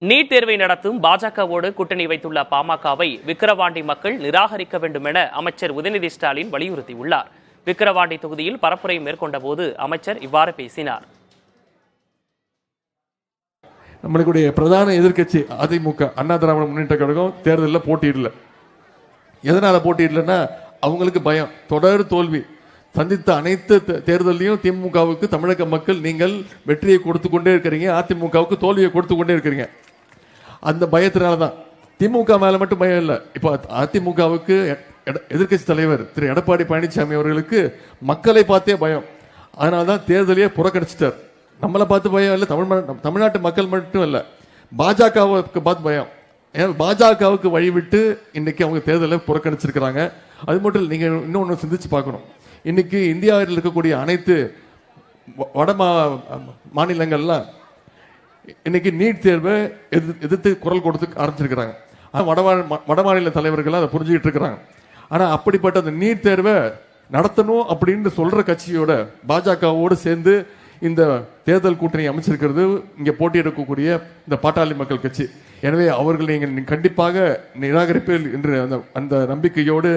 NEET தேர்வை நடத்தும் பாஜகவோடு கூட்டணி வைத்துள்ள பாமகவை விக்கிரவாண்டி மக்கள் நிராகரிக்க வேண்டும் என அமைச்சர் உதயநிதி ஸ்டாலின் வலியுறுத்தியுள்ளார். விக்கிரவாண்டி தொகுதியில் பரப்புரை மேற்கொண்ட போது அமைச்சர் இவ்வாறு பேசினார். நம்மளுடைய பிரதான எதிர்க்கட்சி அதிமுக அண்ணா திராவிட முன்னேற்ற கழகம் தேர்தலில் போட்டியிடல. எதனால போட்டியிடலன்னா அவங்களுக்கு பயம். தொடர் தோல்வி சந்தித்த அனைத்து தேர்தலையும் திமுகவுக்கு தமிழக மக்கள் நீங்கள் வெற்றியை கொடுத்து கொண்டே இருக்கிறீங்க, அதிமுகவுக்கு தோல்வியை கொடுத்து கொண்டே இருக்கிறீங்க. அந்த பயத்தினாலதான் திமுக மேல மட்டும் பயம் இல்லை. இப்போ அதிமுகவுக்கு எதிர்கட்சி தலைவர் திரு எடப்பாடி பழனிசாமி அவர்களுக்கு மக்களை பார்த்தே பயம். அதனால்தான் தேர்தலையே புறக்கணிச்சிட்டார். நம்மளை பார்த்து பயம் இல்லை, தமிழ்நாட்டு மக்கள் மட்டும் இல்லை, பாஜகவுக்கு பார்த்து பயம். ஏன்னா பாஜகவுக்கு வழிவிட்டு இன்னைக்கு அவங்க தேர்தலை புறக்கணிச்சிருக்கிறாங்க. அது மட்டும் இல்லை, நீங்க இன்னொன்று சிந்திச்சு பார்க்கணும். இன்னைக்கு இந்தியாவில் இருக்கக்கூடிய அனைத்து வட மாநிலங்கள்லாம் இன்னைக்கு நீட் தேர்வை எதிர்த்து குரல் கொடுத்து ஆரம்பிச்சிருக்கிறாங்க. வட மாநில தலைவர்கள் அதை புரிஞ்சுக்கிட்டு இருக்கிறாங்க. ஆனா அப்படிப்பட்ட அந்த நீட் தேர்வை நடத்தணும் அப்படின்னு சொல்ற கட்சியோட பாஜகவோடு சேர்ந்து இந்த தேர்தல் கூட்டணி அமைச்சிருக்கிறது இங்க போட்டியிடக்கூடிய இந்த பாட்டாளி மக்கள் கட்சி. எனவே அவர்கள் நீங்கள் கண்டிப்பாக நிராகரிப்பீர்கள் என்று அந்த நம்பிக்கையோடு